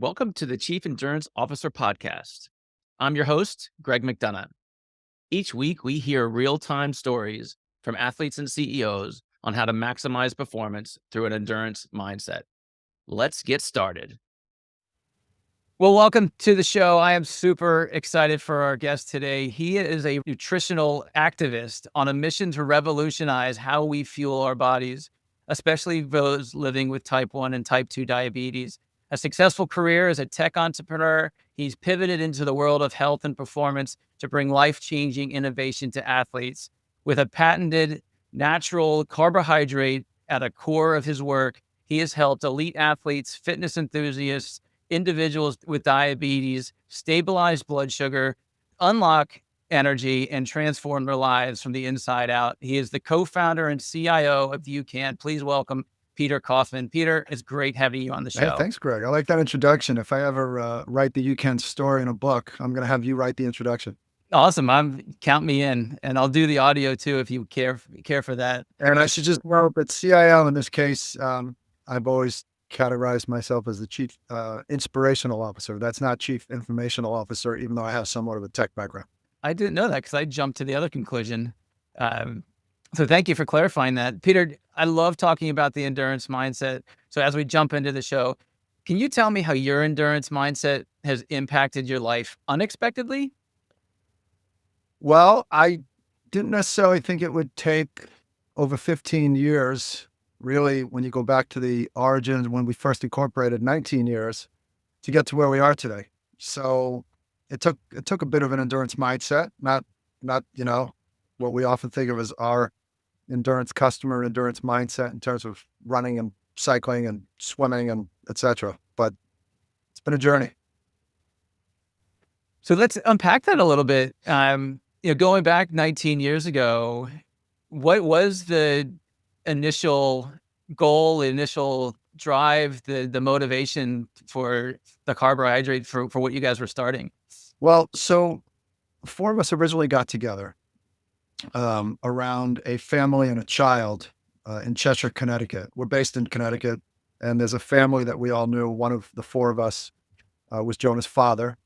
Welcome to the Chief Endurance Officer Podcast. I'm your host, Greg McDonough. Each week, we hear real time stories from athletes and CEOs on how to maximize performance through an endurance mindset. Let's get started. Well, welcome to the show. I am super excited for our guest today. He is a nutritional activist on a mission to revolutionize how we fuel our bodies, especially those living with type 1 and type 2 diabetes. A successful career as a tech entrepreneur, he's pivoted into the world of health and performance to bring life-changing innovation to athletes. With a patented natural carbohydrate at the core of his work, he has helped elite athletes, fitness enthusiasts, individuals with diabetes stabilize blood sugar, unlock energy, and transform their lives from the inside out. He is the co-founder and CIO of UCAN. Please welcome Peter Kaufman. Peter, it's great having you on the Hey, show. thanks, Greg. I like that introduction. If I ever write the UCAN story in a book, I'm going to have you write the introduction. Awesome. Count me in, and I'll do the audio too if you care for that. And I should just well, but CIO in this case, I've always categorized myself as the chief inspirational officer. That's not chief informational officer, even though I have somewhat of a tech background. I didn't know that because I jumped to the other conclusion. So thank you for clarifying that. Peter, I love talking about the endurance mindset. So as we jump into the show, can you tell me how your endurance mindset has impacted your life unexpectedly? Well, I didn't necessarily think it would take over 15 years, really, when you go back to the origins when we first incorporated 19 years to get to where we are today. So it took a bit of an endurance mindset, not what we often think of as our endurance mindset in terms of running and cycling and swimming and etc. But it's been a journey. So let's unpack that a little bit. Going back 19 years ago, what was the initial goal, initial drive, the motivation for the carbohydrate for what you guys were starting? Well, so four of us originally got together around a family and a child in Cheshire, Connecticut. We're based in Connecticut, and there's a family that we all knew. One of the four of us was Jonah's father,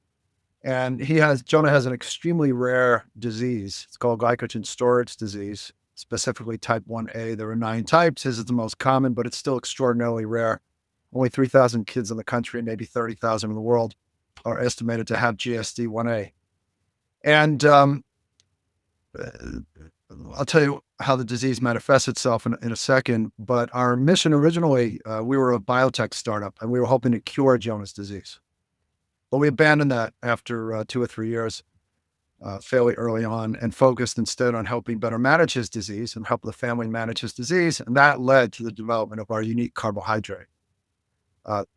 and Jonah has an extremely rare disease. It's called glycogen storage disease, specifically type 1A. There are 9 types. His is the most common, but it's still extraordinarily rare. Only 3,000 kids in the country, maybe 30,000 in the world, are estimated to have GSD 1A. And I'll tell you how the disease manifests itself in a second. But our mission originally, we were a biotech startup, and we were hoping to cure Jonah's disease. But we abandoned that after 2 or 3 years, fairly early on, and focused instead on helping better manage his disease and help the family manage his disease. And that led to the development of our unique carbohydrate.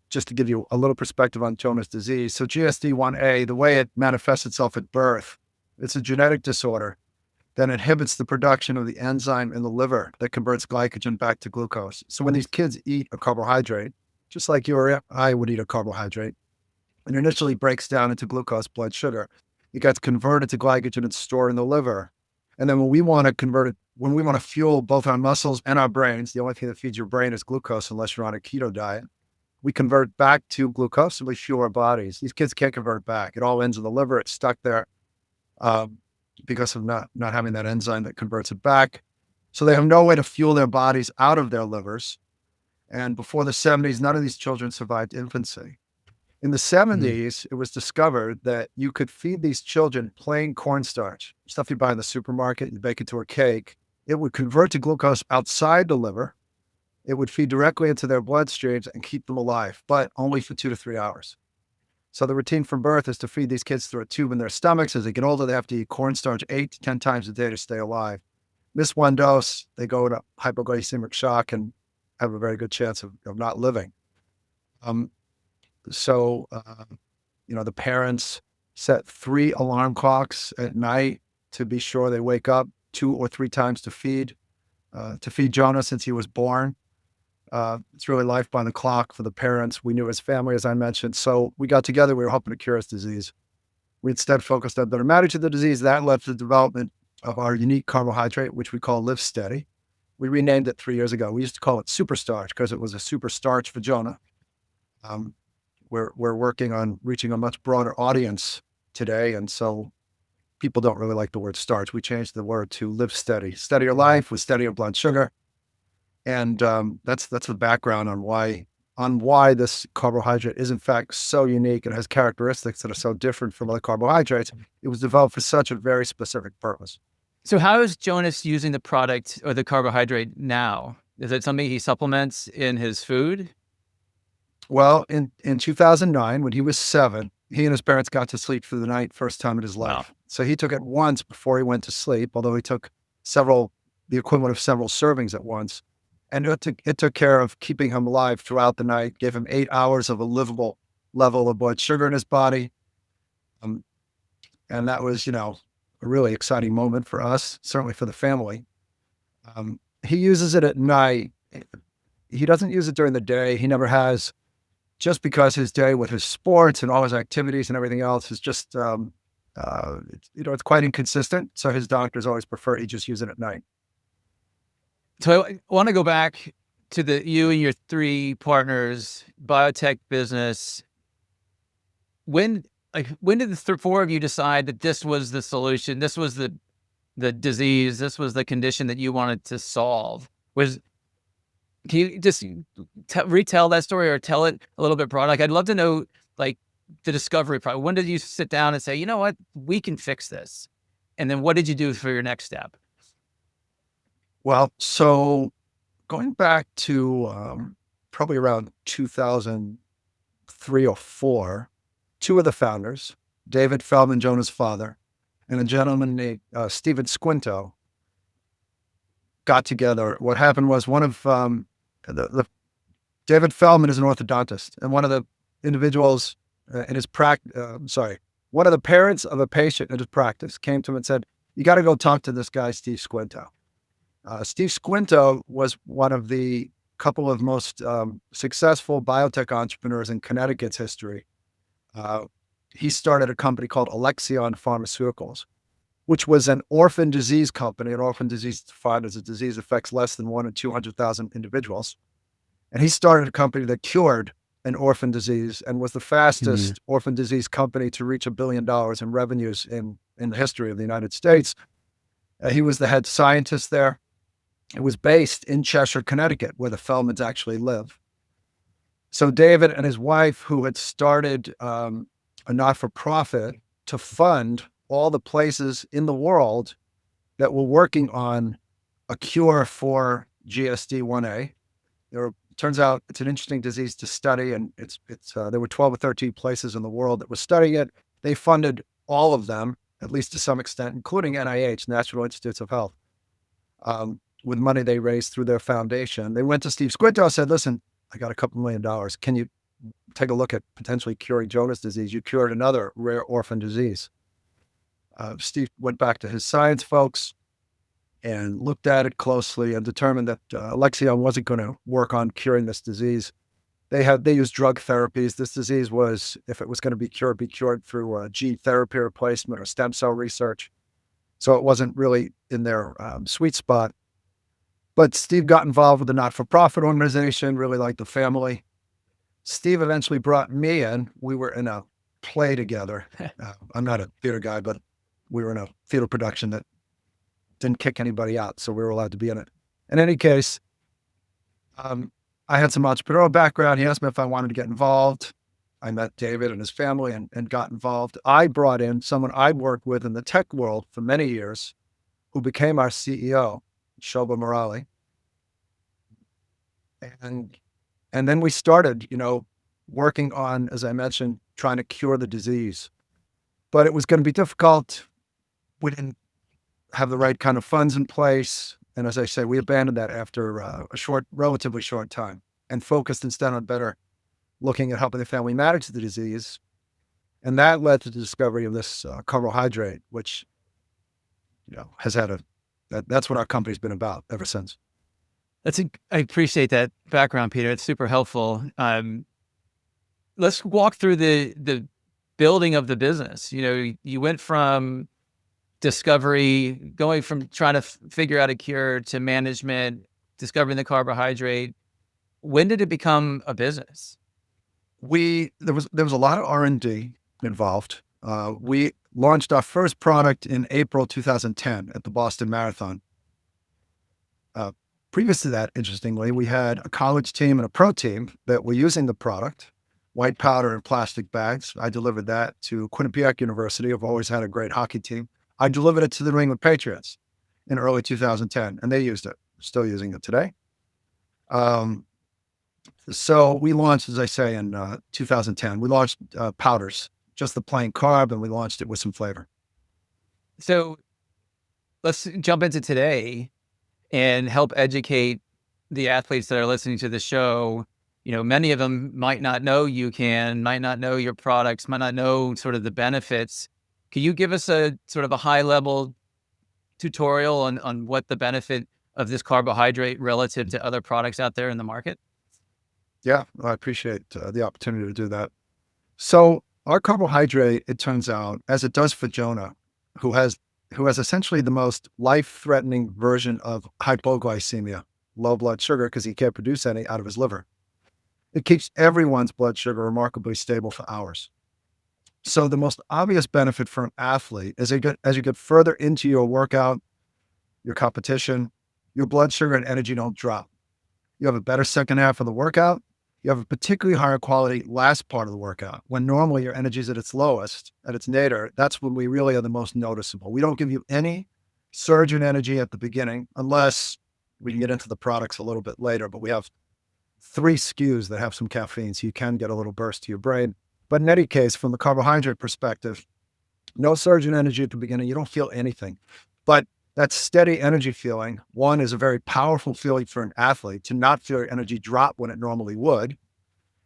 Just to give you a little perspective on Jonah's disease. So GSD1A, the way it manifests itself at birth, it's a genetic disorder that inhibits the production of the enzyme in the liver that converts glycogen back to glucose. So when these kids eat a carbohydrate, just like you or I would eat a carbohydrate, it initially breaks down into glucose, blood sugar. It gets converted to glycogen and stored in the liver. And then when we want to convert it, when we want to fuel both our muscles and our brains, the only thing that feeds your brain is glucose unless you're on a keto diet. We convert back to glucose and we fuel our bodies. These kids can't convert it back. It all ends in the liver. It's stuck there because of not having that enzyme that converts it back. So they have no way to fuel their bodies out of their livers. And before the 70s, none of these children survived infancy. In the 70s, It was discovered that you could feed these children plain cornstarch, stuff you buy in the supermarket, you bake it to a cake. It would convert to glucose outside the liver. It would feed directly into their bloodstreams and keep them alive, but only for 2 to 3 hours. So the routine from birth is to feed these kids through a tube in their stomachs. As they get older, they have to eat cornstarch 8 to 10 times a day to stay alive. Miss one dose, they go into hypoglycemic shock and have a very good chance of not living. The parents set 3 alarm clocks at night to be sure they wake up 2 or 3 times to feed Jonah since he was born. It's really life by the clock for the parents. We knew his family, as I mentioned. So we got together. We were hoping to cure his disease. We instead focused on better managing the disease. That led to the development of our unique carbohydrate, which we call Live Steady. We renamed it 3 years ago. We used to call it Super Starch because it was a super starch for Jonah. we're working on reaching a much broader audience today. And so people don't really like the word starch. We changed the word to live steady, steady your life with steadier blood sugar. And that's the background on why this carbohydrate is in fact so unique and has characteristics that are so different from other carbohydrates. It was developed for such a very specific purpose. So how is Jonas using the product or the carbohydrate now? Is it something he supplements in his food? Well, in 2009, when he was 7, he and his parents got to sleep through the night, first time in his life. Wow. So he took it once before he went to sleep, although he took the equivalent of several servings at once. And it took care of keeping him alive throughout the night, gave him 8 hours of a livable level of blood sugar in his body. Um, and that was, a really exciting moment for us, certainly for the family. He uses it at night. He doesn't use it during the day. He never has, just because his day with his sports and all his activities and everything else is just, it's quite inconsistent. So his doctors always prefer he just use it at night. So I want to go back to you and your 3 partners, biotech business. When did the 4 of you decide that this was the solution? This was the disease. This was the condition that you wanted to solve. Can you just retell that story or tell it a little bit broad? Like, I'd love to know, like, the discovery part. When did you sit down and say, you know what, we can fix this? And then what did you do for your next step? Well, so going back to probably around 2003 or 4, 2 of the founders, David Feldman, Jonah's father, and a gentleman named Stephen Squinto, got together. What happened was one of David Feldman is an orthodontist, and one of the individuals in his one of the parents of a patient in his practice came to him and said, "You got to go talk to this guy, Steve Squinto." Steve Squinto was one of the couple of most successful biotech entrepreneurs in Connecticut's history. He started a company called Alexion Pharmaceuticals, which was an orphan disease company. An orphan disease is defined as a disease that affects less than 1 in 200,000 individuals. And he started a company that cured an orphan disease and was the fastest orphan disease company to reach $1 billion in revenues in the history of the United States. He was the head scientist there. It was based in Cheshire, Connecticut, where the Feldmans actually live. So David and his wife, who had started a not-for-profit to fund all the places in the world that were working on a cure for GSD1A. Turns out it's an interesting disease to study, and there were 12 or 13 places in the world that were studying it. They funded all of them, at least to some extent, including NIH, National Institutes of Health, with money they raised through their foundation. They went to Steve Squinto and said, "Listen, I got a couple $1 million. Can you take a look at potentially curing Jonas disease? You cured another rare orphan disease." Steve went back to his science folks and looked at it closely and determined that Alexion wasn't going to work on curing this disease. They used drug therapies. This disease was, if it was going to be cured through gene therapy replacement or stem cell research. So it wasn't really in their sweet spot. But Steve got involved with the not-for-profit organization, really liked the family. Steve eventually brought me in. We were in a play together. I'm not a theater guy, but we were in a theater production that didn't kick anybody out, so we were allowed to be in it. In any case, I had some entrepreneurial background. He asked me if I wanted to get involved. I met David and his family and got involved. I brought in someone I'd worked with in the tech world for many years, who became our CEO, Shobha Murali. And then we started, working on, as I mentioned, trying to cure the disease. But it was going to be difficult. We didn't have the right kind of funds in place. And as I say, we abandoned that after a relatively short time, and focused instead on better looking at helping the family manage the disease. And that led to the discovery of this carbohydrate, which, has had that's what our company's been about ever since. I appreciate that background, Peter. It's super helpful. Let's walk through the building of the business. You went from discovery, going from trying to figure out a cure, to management, discovering the carbohydrate. When did it become a business? There was a lot of R&D involved. We launched our first product in April 2010 at the Boston Marathon. Previous to that, interestingly, we had a college team and a pro team that were using the product, white powder in plastic bags. I delivered that to Quinnipiac University. I've always had a great hockey team. I delivered it to the New England Patriots in early 2010, and they used it. Still using it today. So we launched, as I say, in 2010. We launched powders, just the plain carb, and we launched it with some flavor. So let's jump into today and help educate the athletes that are listening to the show. Many of them might not know UCAN, might not know your products, might not know sort of the benefits. Can you give us a sort of a high level tutorial on what the benefit of this carbohydrate relative to other products out there in the market? Yeah, I appreciate the opportunity to do that. So our carbohydrate, it turns out, as it does for Jonah, who has essentially the most life-threatening version of hypoglycemia, low blood sugar, because he can't produce any out of his liver. It keeps everyone's blood sugar remarkably stable for hours. So the most obvious benefit for an athlete is as you get further into your workout, your competition, your blood sugar and energy don't drop. You have a better second half of the workout. You have a particularly higher quality last part of the workout. When normally your energy is at its lowest, at its nadir, that's when we really are the most noticeable. We don't give you any surge in energy at the beginning, unless we can get into the products a little bit later, but we have 3 SKUs that have some caffeine, so you can get a little burst to your brain. But in any case, from the carbohydrate perspective, no surge in energy at the beginning. You don't feel anything. But that steady energy feeling, one, is a very powerful feeling for an athlete to not feel your energy drop when it normally would.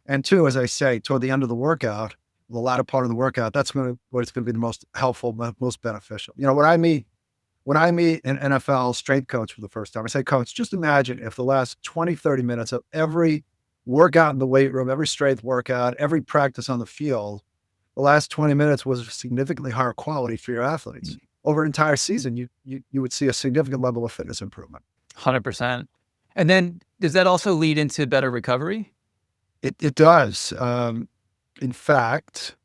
And 2, as I say, toward the end of the workout, the latter part of the workout, that's what it's going to be the most helpful, most beneficial. When I meet an NFL strength coach for the first time, I say, Coach, just imagine if the last 20, 30 minutes of every workout in the weight room, every strength workout, every practice on the field, the last 20 minutes was significantly higher quality for your athletes. Over an entire season, you would see a significant level of fitness improvement. 100%. And then does that also lead into better recovery? It does. In fact,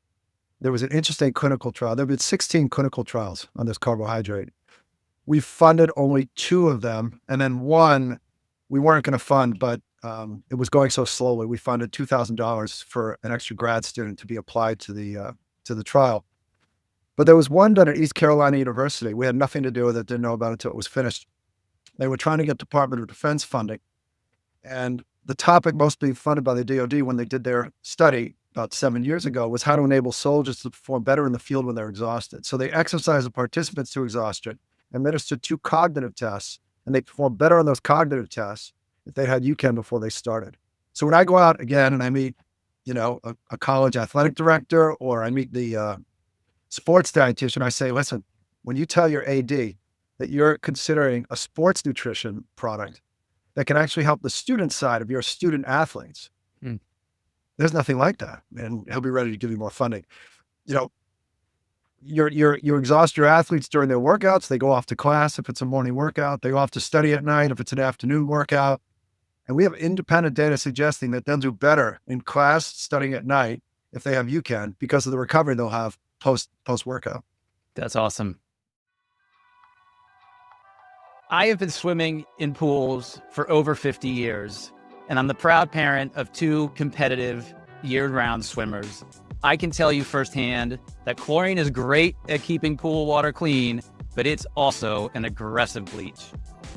there was an interesting clinical trial. There have been 16 clinical trials on this carbohydrate. We funded only 2 of them, and then one we weren't going to fund, but it was going so slowly. We funded $2,000 for an extra grad student to be applied to the trial. But there was one done at East Carolina University. We had nothing to do with it, didn't know about it until it was finished. They were trying to get Department of Defense funding. And the topic mostly funded by the DoD when they did their study about 7 years ago was how to enable soldiers to perform better in the field when they're exhausted. So they exercised the participants to exhaustion, administered 2 cognitive tests, and they performed better on those cognitive tests if they had UCAN before they started. So when I go out again and I meet, a college athletic director, or I meet the sports dietitian, I say, listen, when you tell your AD that you're considering a sports nutrition product that can actually help the student side of your student athletes, there's nothing like that. And he'll be ready to give you more funding. You exhaust your athletes during their workouts. They go off to class if it's a morning workout. They go off to study at night if it's an afternoon workout. And we have independent data suggesting that they'll do better in class studying at night if they have UCAN because of the recovery they'll have post workout. That's awesome. I have been swimming in pools for over 50 years, and I'm the proud parent of 2 competitive year-round swimmers. I can tell you firsthand that chlorine is great at keeping pool water clean, but it's also an aggressive bleach.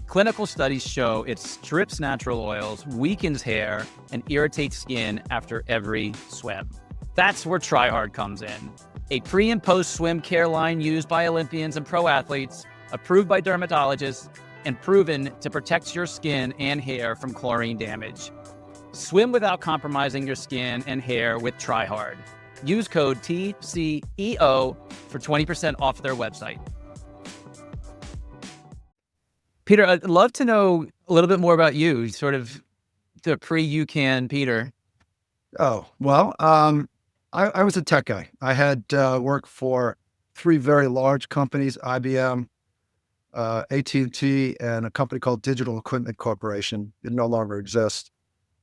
Clinical studies show it strips natural oils, weakens hair, and irritates skin after every swim. That's where TryHard comes in. A pre- and post-swim care line used by Olympians and pro athletes, approved by dermatologists, and proven to protect your skin and hair from chlorine damage. Swim without compromising your skin and hair with TryHard. Use code TCEO for 20% off their website. Peter, I'd love to know a little bit more about you, sort of the pre-UCAN Peter. Oh, well, I was a tech guy. I had worked for 3 very large companies, IBM, AT&T, and a company called Digital Equipment Corporation. It no longer exists.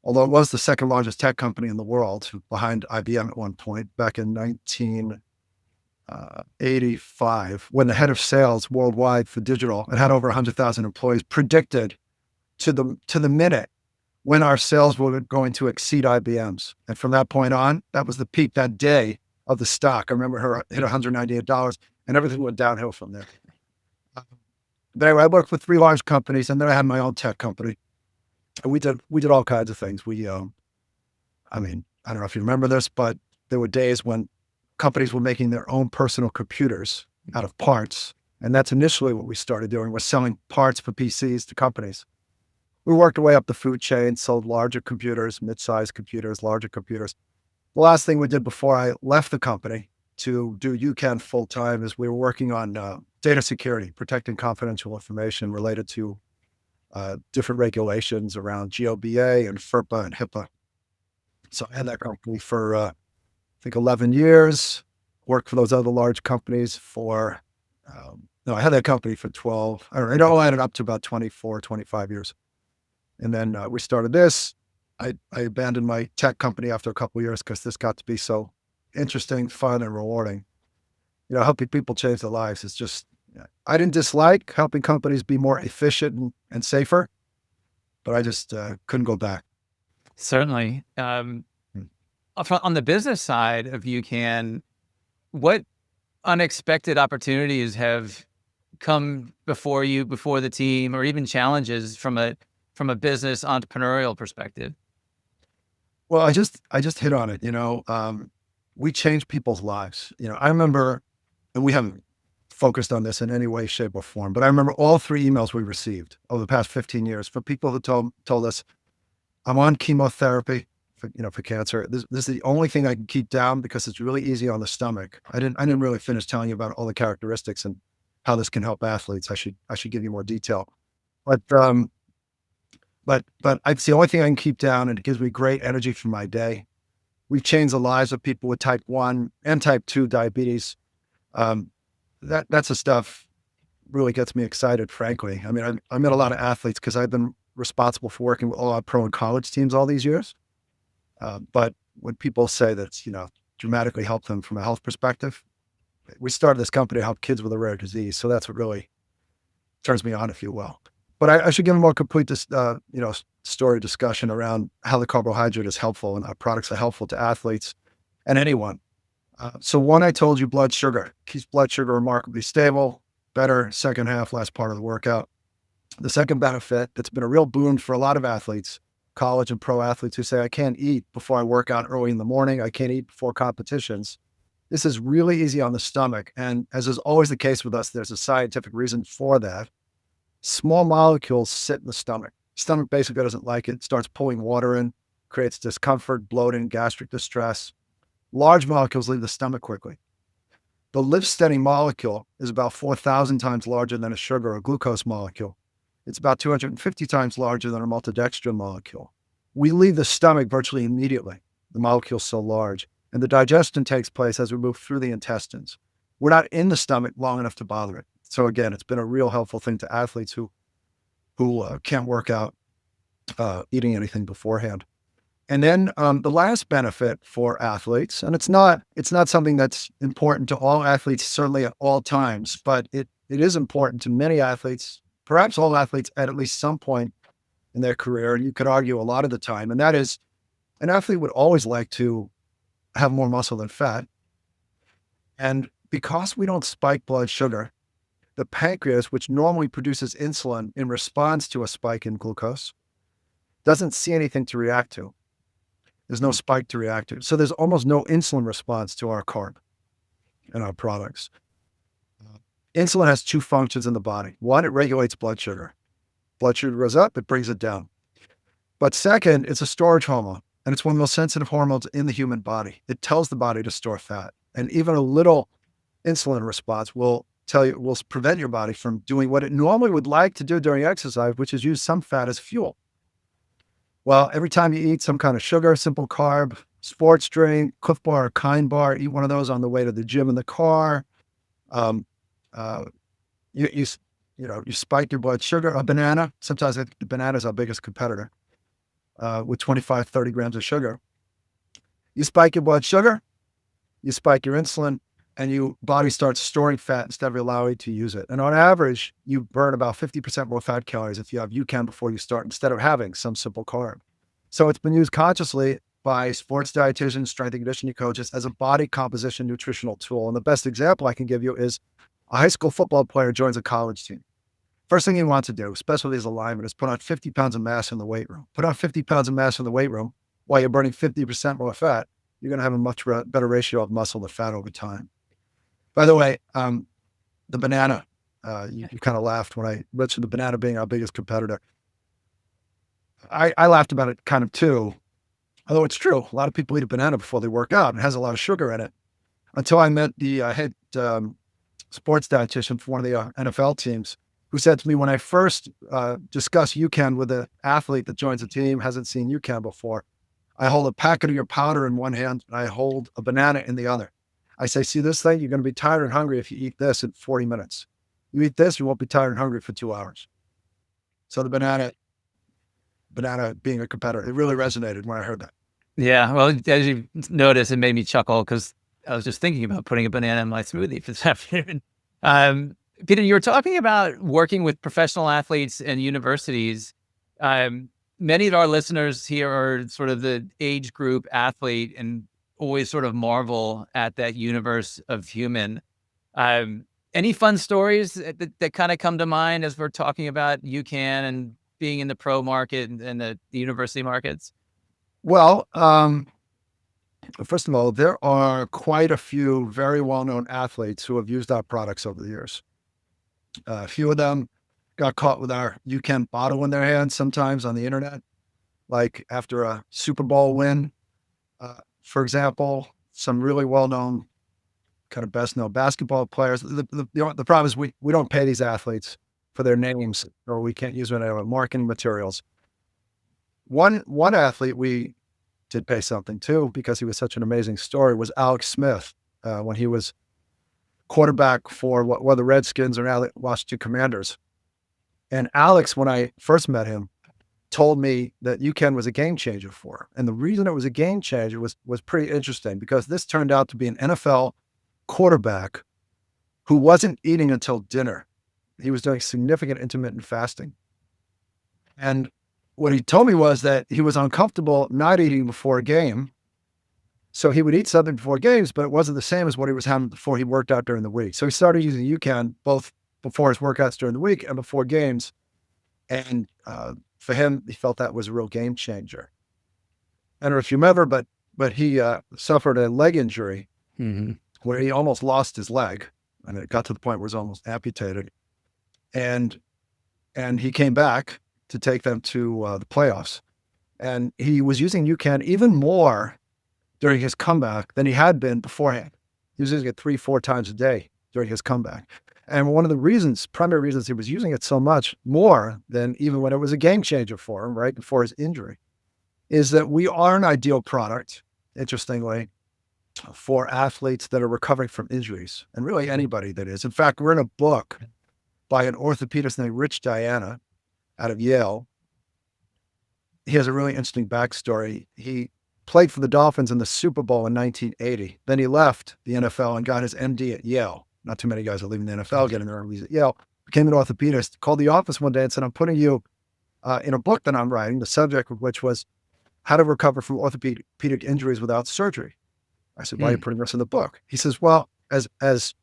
although it was the second largest tech company in the world behind IBM at one point back in 1985, when the head of sales worldwide for digital, it had over 100,000 employees, predicted to the minute when our sales were going to exceed IBM's. And from that point on, that was the peak that day of the stock. I remember her hit $198 and everything went downhill from there. But anyway, I worked with 3 large companies, and then I had my own tech company. And we did all kinds of things. I mean, I don't know if you remember this, but there were days when companies were making their own personal computers out of parts. And that's initially what we started doing, was selling parts for PCs to companies. We worked our way up the food chain, sold larger computers, mid-sized computers, larger computers. The last thing we did before I left the company to do UCAN full time is we were working on data security, protecting confidential information related to different regulations around GOBA and FERPA and HIPAA. So I had that company for, I think 11 years, worked for those other large companies for, no, I had that company for 12, it all added up to about 24, 25 years. And then we started this. I abandoned my tech company after a couple of years because this got to be so interesting, fun, and rewarding. Helping people change their lives is just, I didn't dislike helping companies be more efficient and safer, but I just couldn't go back. Certainly. On the business side of UCAN, what unexpected opportunities have come before you, before the team, or even challenges from a business entrepreneurial perspective? Well, I just hit on it. We change people's lives. I remember, and we haven't focused on this in any way, shape, or form, but I remember all 3 emails we received over the past 15 years from people who told us, I'm on chemotherapy for cancer. This is the only thing I can keep down because it's really easy on the stomach. I didn't really finish telling you about all the characteristics and how this can help athletes. I should give you more detail. But it's the only thing I can keep down, and it gives me great energy for my day. We've changed the lives of people with type 1 and type 2 diabetes. That's the stuff really gets me excited, frankly. I mean, I met a lot of athletes because I've been responsible for working with all our pro and college teams all these years. But when people say that it's, dramatically helped them from a health perspective, we started this company to help kids with a rare disease. So that's what really turns me on, if you will. But I should give a more complete, story discussion around how the carbohydrate is helpful and our products are helpful to athletes and anyone. So one, I told you, blood sugar keeps blood sugar remarkably stable, better second half, last part of the workout. The second benefit that's been a real boon for a lot of athletes, college and pro athletes who say, I can't eat before I work out early in the morning. I can't eat before competitions. This is really easy on the stomach. And as is always the case with us, there's a scientific reason for that. Small molecules sit in the stomach. Stomach basically doesn't like it, starts pulling water in, creates discomfort, bloating, gastric distress. Large molecules leave the stomach quickly. The live steady molecule is about 4,000 times larger than a sugar or glucose molecule. It's about 250 times larger than a maltodextrin molecule. We leave the stomach virtually immediately. The molecule's so large, and the digestion takes place as we move through the intestines. We're not in the stomach long enough to bother it. So again, it's been a real helpful thing to athletes who can't work out eating anything beforehand. And then the last benefit for athletes, and it's not something that's important to all athletes, certainly at all times, but it is important to many athletes, perhaps all athletes at least some point in their career, and you could argue a lot of the time, and that is an athlete would always like to have more muscle than fat. And because we don't spike blood sugar, the pancreas, which normally produces insulin in response to a spike in glucose, doesn't see anything to react to. There's no spike to react to. So there's almost no insulin response to our carb and our products. Insulin has 2 functions in the body. One, it regulates blood sugar. Blood sugar goes up, it brings it down. But second, it's a storage hormone, and it's one of the most sensitive hormones in the human body. It tells the body to store fat. And even a little insulin response will prevent your body from doing what it normally would like to do during exercise, which is use some fat as fuel. Well, every time you eat some kind of sugar, simple carb, sports drink, Cliff Bar or Kind Bar, eat one of those on the way to the gym in the car. You spike your blood sugar. A banana, sometimes I think the banana is our biggest competitor. with 25, 30 grams of sugar. You spike your blood sugar, you spike your insulin, and your body starts storing fat instead of allowing you to use it. And on average, you burn about 50% more fat calories if you have UCAN before you start, instead of having some simple carb. So it's been used consciously by sports dietitians, strength and conditioning coaches as a body composition nutritional tool. And the best example I can give you is a high school football player joins a college team. First thing you want to do, especially as a lineman, is put on 50 pounds of mass in the weight room. Put on 50 pounds of mass in the weight room while you're burning 50% more fat. You're going to have a much better ratio of muscle to fat over time. By the way, the banana, you kind of laughed when I mentioned the banana being our biggest competitor. I laughed about it kind of too, although it's true. A lot of people eat a banana before they work out. It has a lot of sugar in it. Until I met the head sports dietitian for one of the NFL teams, who said to me, when I first discuss UCAN with an athlete that joins a team, hasn't seen UCAN before, I hold a packet of your powder in one hand and I hold a banana in the other. I say, see this thing? You're going to be tired and hungry if you eat this in 40 minutes. You eat this, you won't be tired and hungry for 2 hours. So the banana being a competitor, it really resonated when I heard that. Yeah. Well, as you noticed, it made me chuckle because I was just thinking about putting a banana in my smoothie for this afternoon. Peter, you were talking about working with professional athletes and universities. Many of our listeners here are sort of the age group athlete and always sort of marvel at that universe of human. Any fun stories that kind of come to mind as we're talking about UCAN and being in the pro market and the university markets? Well, first of all, there are quite a few very well-known athletes who have used our products over the years. A few of them got caught with our UCAN bottle in their hands sometimes on the internet, like after a Super Bowl win. For example, some really well-known, kind of best-known basketball players. The problem is we don't pay these athletes for their names, or we can't use them in our marketing materials. One athlete we did pay something to because he was such an amazing story was Alex Smith, when he was quarterback for what the Redskins are now the Washington Commanders. And Alex, when I first met him, told me that UCAN was a game changer for him. And the reason it was a game changer was pretty interesting, because this turned out to be an NFL quarterback who wasn't eating until dinner. He was doing significant intermittent fasting. And what he told me was that he was uncomfortable not eating before a game. So he would eat something before games, but it wasn't the same as what he was having before he worked out during the week. So he started using UCAN both before his workouts during the week and before games. And for him, he felt that was a real game changer. I don't know if you remember, but he suffered a leg injury where he almost lost his leg, and it got to the point where it was almost amputated. And he came back to take them to the playoffs. And he was using UCAN even more during his comeback than he had been beforehand. He was using it 3-4 times a day during his comeback. And one of the primary reasons he was using it so much more than even when it was a game changer for him, right before his injury, is that we are an ideal product, interestingly, for athletes that are recovering from injuries, and really anybody that is. In fact, we're in a book by an orthopedist named Rich Diana out of Yale. He has a really interesting backstory. He played for the Dolphins in the Super Bowl in 1980. Then he left the NFL and got his MD at Yale. Not too many guys are leaving the NFL, getting their MDs at Yale. Became an orthopedist, called the office one day and said, I'm putting you in a book that I'm writing, the subject of which was how to recover from orthopedic injuries without surgery. I said, why are you putting this in the book? He says, well, as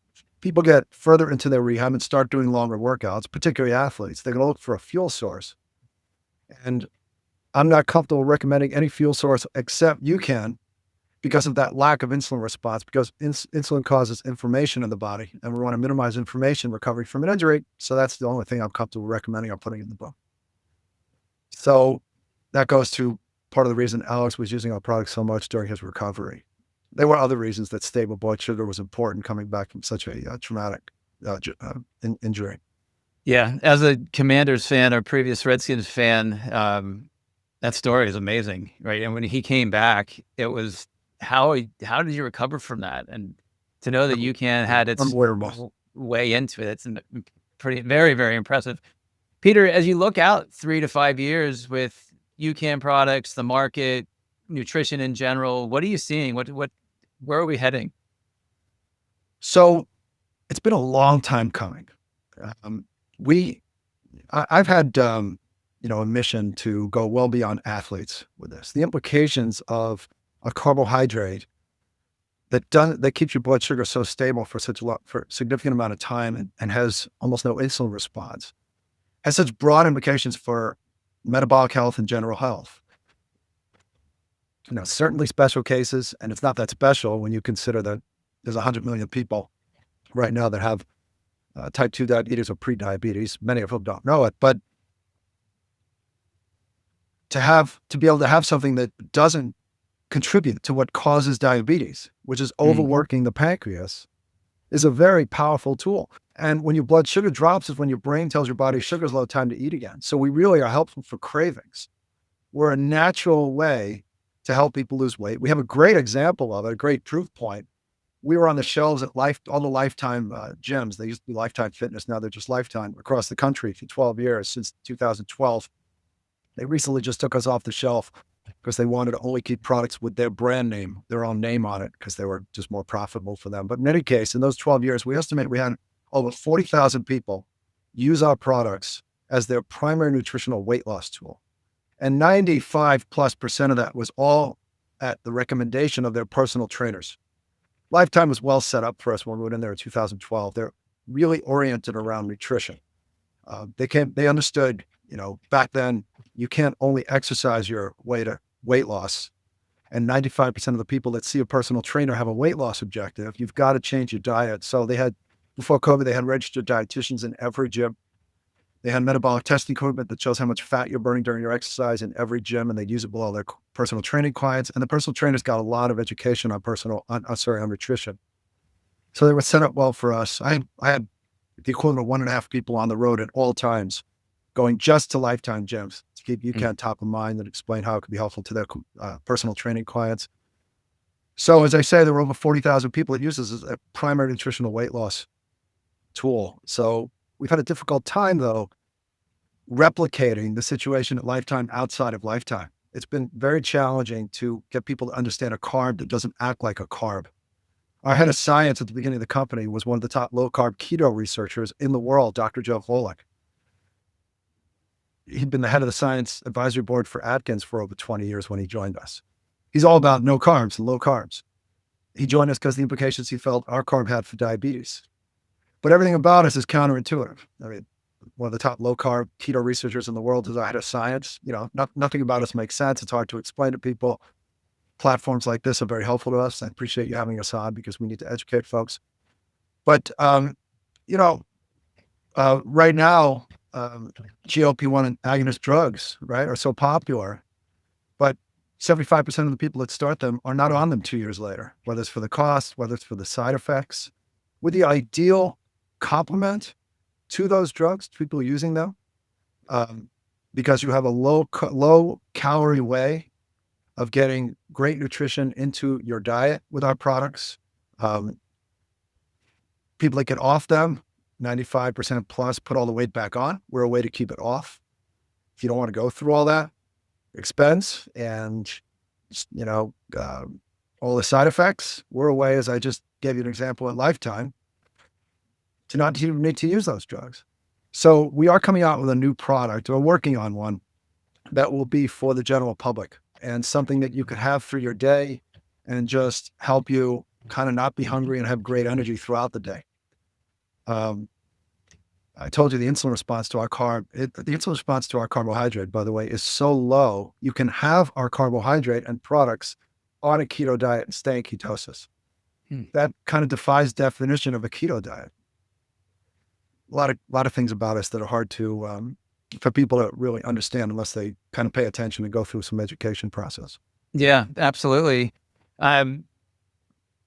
people get further into their rehab and start doing longer workouts, particularly athletes, they're going to look for a fuel source. And I'm not comfortable recommending any fuel source except UCAN because of that lack of insulin response, because insulin causes inflammation in the body, and we want to minimize inflammation recovery from an injury. So that's the only thing I'm comfortable recommending or putting in the book. So that goes to part of the reason Alex was using our product so much during his recovery. There were other reasons that stable blood sugar was important coming back from such a traumatic injury. Yeah. As a Commanders fan or previous Redskins fan, that story is amazing, right? And when he came back, it was how did you recover from that? And to know that UCAN had its way into it, it's very, very impressive. Peter, as you look out 3 to 5 years with UCAN products, the market, nutrition in general? What are you seeing? Where are we heading? So it's been a long time coming. Um, we, I've had, a mission to go well beyond athletes with this. The implications of a carbohydrate that keeps your blood sugar so stable for for a significant amount of time and has almost no insulin response has such broad implications for metabolic health and general health. Certainly special cases, and it's not that special when you consider that there's 100 million people right now that have type 2 diabetes or pre-diabetes. Many of them don't know it, but to be able to have something that doesn't contribute to what causes diabetes, which is overworking the pancreas, is a very powerful tool. And when your blood sugar drops is when your brain tells your body sugar's low, time to eat again. So we really are helpful for cravings. We're a natural way to help people lose weight. We have a great example of it, a great proof point. We were on the shelves at all the Lifetime gyms. They used to be Lifetime Fitness. Now they're just Lifetime across the country for 12 years, since 2012. They recently just took us off the shelf because they wanted to only keep products with their brand name, their own name on it, because they were just more profitable for them. But in any case, in those 12 years, we estimate we had over 40,000 people use our products as their primary nutritional weight loss tool. And 95+% of that was all at the recommendation of their personal trainers. Lifetime was well set up for us when we went in there in 2012. They're really oriented around nutrition. They understood, back then you can't only exercise your way to weight loss. And 95% of the people that see a personal trainer have a weight loss objective. You've got to change your diet. So before COVID, they had registered dietitians in every gym. They had metabolic testing equipment that shows how much fat you're burning during your exercise in every gym, and they'd use it below their personal training clients. And the personal trainers got a lot of education on nutrition. So they were set up well for us. I had the equivalent of 1.5 people on the road at all times, going just to Lifetime gyms to keep UCAN top of mind and explain how it could be helpful to their personal training clients. So as I say, there were over 40,000 people that use this as a primary nutritional weight loss tool. So we've had a difficult time, though, replicating the situation at Lifetime outside of Lifetime. It's been very challenging to get people to understand a carb that doesn't act like a carb. Our head of science at the beginning of the company was one of the top low-carb keto researchers in the world, Dr. Joe Volek. He'd been the head of the science advisory board for Atkins for over 20 years when he joined us. He's all about no carbs and low carbs. He joined us because the implications he felt our carb had for diabetes. But everything about us is counterintuitive. I mean, one of the top low-carb keto researchers in the world is our head of science. Nothing about us makes sense. It's hard to explain to people. Platforms like this are very helpful to us. I appreciate you having us on because we need to educate folks. But, right now, GLP-1 agonist drugs, right, are so popular, but 75% of the people that start them are not on them 2 years later, whether it's for the cost, whether it's for the side effects. With the ideal complement to those drugs, to people using them, because you have a low calorie way of getting great nutrition into your diet with our products. People that get off them, 95% plus, put all the weight back on. We're a way to keep it off. If you don't want to go through all that expense and, all the side effects, we're a way, as I just gave you an example at Lifetime, to not even need to use those drugs. So we are coming out with a new product, or working on one, that will be for the general public and something that you could have through your day and just help you kind of not be hungry and have great energy throughout the day. I told you the insulin response to our carbohydrate, by the way, is so low, you can have our carbohydrate and products on a keto diet and stay in ketosis. That kind of defies definition of a keto diet. A lot of things about us that are hard to, for people to really understand unless they kind of pay attention and go through some education process. Yeah, absolutely.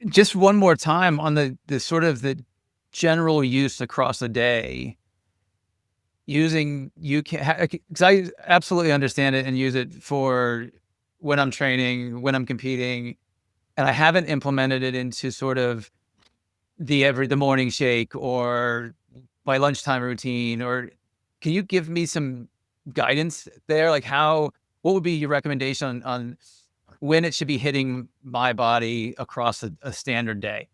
Just one more time on the sort of the general use across the day, using UCAN, because I absolutely understand it and use it for when I'm training, when I'm competing, and I haven't implemented it into sort of the morning shake or my lunchtime routine. Or can you give me some guidance there? Like what would be your recommendation on when it should be hitting my body across a standard day?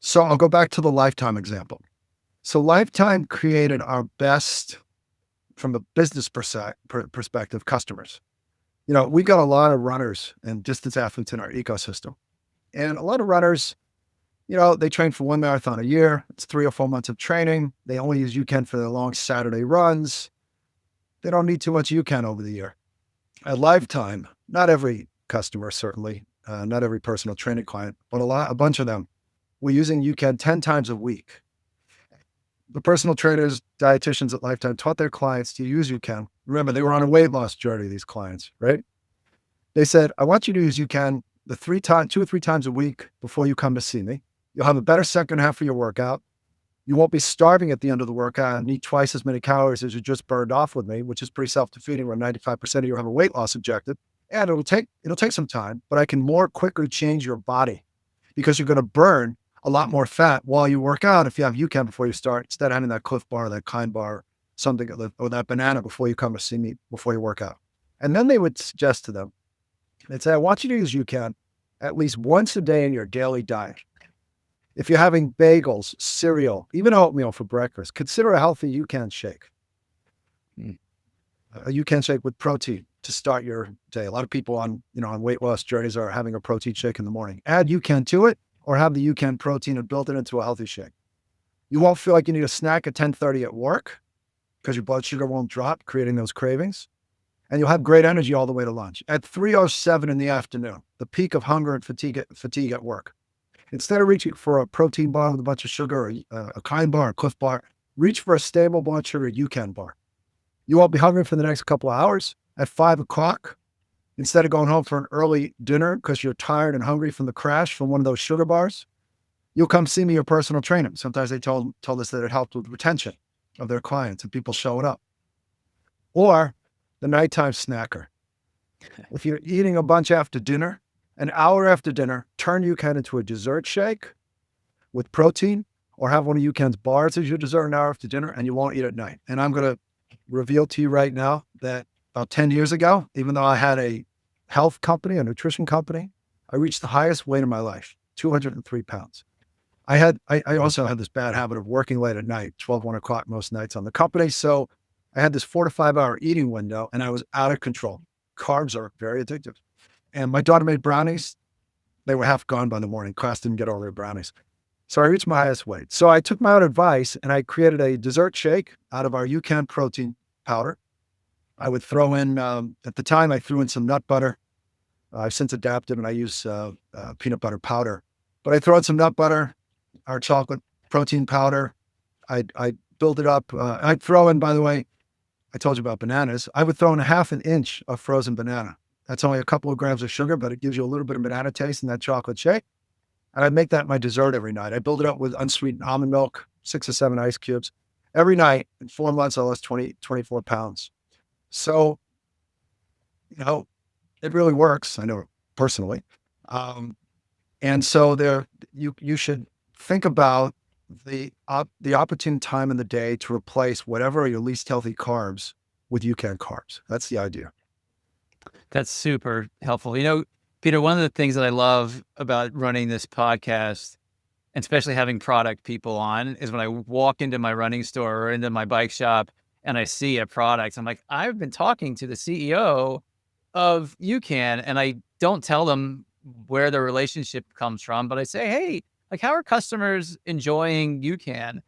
So I'll go back to the Lifetime example. So Lifetime created our best, from a business perspective, customers. We've got a lot of runners and distance athletes in our ecosystem. And a lot of runners, they train for one marathon a year. It's 3 or 4 months of training. They only use UCAN for their long Saturday runs. They don't need too much UCAN over the year. At Lifetime, not every customer, certainly, not every personal training client, but a bunch of them, we're using UCAN 10 times a week. The personal trainers, dietitians at Lifetime taught their clients to use UCAN. Remember, they were on a weight loss journey, these clients, right? They said, I want you to use UCAN 2 or 3 times a week before you come to see me. You'll have a better second half of your workout. You won't be starving at the end of the workout and need twice as many calories as you just burned off with me, which is pretty self-defeating when 95% of you have a weight loss objective. And it'll take some time, but I can more quickly change your body because you're going to burn a lot more fat while you work out if you have UCAN before you start, instead of having that Cliff Bar, that Kind Bar, something, or that banana before you come to see me, before you work out. And then they would suggest to them, they'd say, I want you to use UCAN at least once a day in your daily diet. If you're having bagels, cereal, even oatmeal for breakfast, consider a healthy UCAN shake. A UCAN shake with protein to start your day. A lot of people on weight loss journeys are having a protein shake in the morning. Add UCAN to it, or have the UCAN protein and build it into a healthy shake. You won't feel like you need a snack at 10:30 at work because your blood sugar won't drop, creating those cravings. And you'll have great energy all the way to lunch. At 3:07 in the afternoon, the peak of hunger and fatigue at work, instead of reaching for a protein bar with a bunch of sugar, or a Kind Bar, a Cliff Bar, reach for a stable blood sugar UCAN bar. You won't be hungry for the next couple of hours. At 5 o'clock, instead of going home for an early dinner because you're tired and hungry from the crash from one of those sugar bars, you'll come see me, your personal trainer. Sometimes they told us that it helped with retention of their clients and people showing up. Or the nighttime snacker. If you're eating a bunch after dinner, an hour after dinner, turn UCAN into a dessert shake with protein, or have one of UCAN's bars as your dessert an hour after dinner, and you won't eat at night. And I'm going to reveal to you right now that about 10 years ago, even though I had a health company, a nutrition company, I reached the highest weight in my life, 203 pounds. I also had this bad habit of working late at night, 12, 1 o'clock most nights on the company. So I had this 4 to 5 hour eating window and I was out of control. Carbs are very addictive. And my daughter made brownies. They were half gone by the morning. Class didn't get all their brownies. So I reached my highest weight. So I took my own advice and I created a dessert shake out of our UCAN protein powder. I would throw in, at the time, I threw in some nut butter. I've since adapted and I use peanut butter powder. But I throw in some nut butter, our chocolate protein powder. I build it up. I'd throw in, by the way, I told you about bananas. I would throw in a half an inch of frozen banana. That's only a couple of grams of sugar, but it gives you a little bit of banana taste in that chocolate shake. And I'd make that my dessert every night. I build it up with unsweetened almond milk, 6 or 7 ice cubes. Every night, in 4 months, I lost 24 pounds. So, it really works. I know personally. And so you should think about the opportune time in the day to replace whatever are your least healthy carbs with UCAN carbs. That's the idea. That's super helpful. Peter, one of the things that I love about running this podcast, and especially having product people on, is when I walk into my running store or into my bike shop and I see a product, I'm like, I've been talking to the CEO of UCAN, and I don't tell them where the relationship comes from, but I say, hey, like, how are customers enjoying UCAN?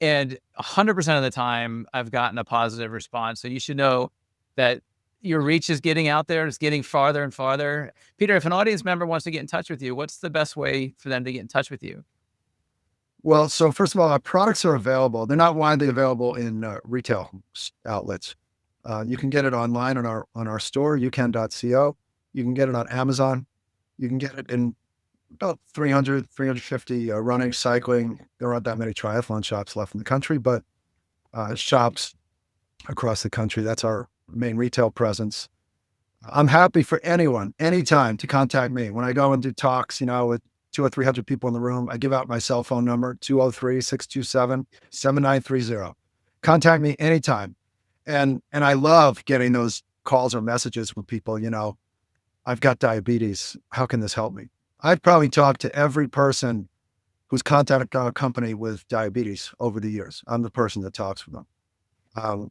And 100% of the time I've gotten a positive response. So you should know that your reach is getting out there. It's getting farther and farther. Peter, if an audience member wants to get in touch with you, what's the best way for them to get in touch with you? Well, so first of all, our products are available. They're not widely available in retail outlets. You can get it online on our store, ucan.co. You can get it on Amazon. You can get it in about 300, 350 running, cycling. There aren't that many triathlon shops left in the country, but shops across the country. That's our main retail presence. I'm happy for anyone, anytime, to contact me. When I go and do talks, with 200 or 300 people in the room, I give out my cell phone number, 203-627-7930. Contact me anytime. And I love getting those calls or messages with people, I've got diabetes. How can this help me? I've probably talked to every person who's contacted a company with diabetes over the years. I'm the person that talks with them. Um,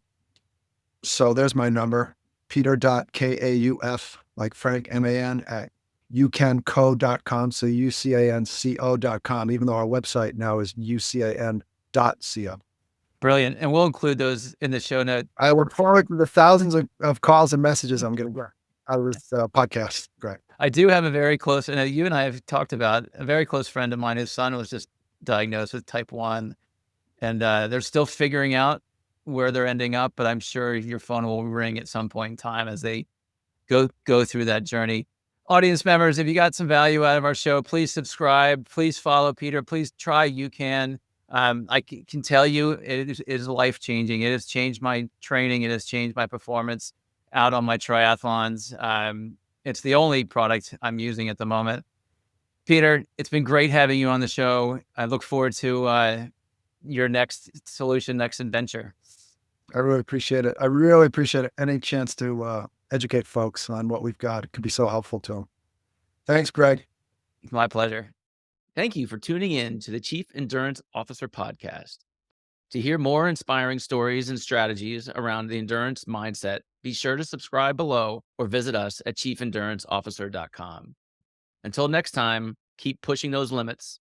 so there's my number, peter.kauf, like Frank, MAN, at ucanco.com. So ucanco.com, even though our website now is ucan.co. Brilliant. And we'll include those in the show note. I look forward to the thousands of calls and messages I'm going to get out of this podcast. Great. I do have a very close, and you and I have talked about a very close friend of mine. His son was just diagnosed with type 1, and they're still figuring out where they're ending up, but I'm sure your phone will ring at some point in time as they go through that journey. Audience members, if you got some value out of our show, please subscribe. Please follow Peter. Please try UCAN. I can tell you it is life-changing. It has changed my training. It has changed my performance out on my triathlons. It's the only product I'm using at the moment. Peter, it's been great having you on the show. I look forward to your next solution, next adventure. I really appreciate it. I really appreciate it. Any chance to educate folks on what we've got. It could be so helpful to them. Thanks, Greg. My pleasure. Thank you for tuning in to the Chief Endurance Officer podcast. To hear more inspiring stories and strategies around the endurance mindset, be sure to subscribe below or visit us at chiefenduranceofficer.com. Until next time, keep pushing those limits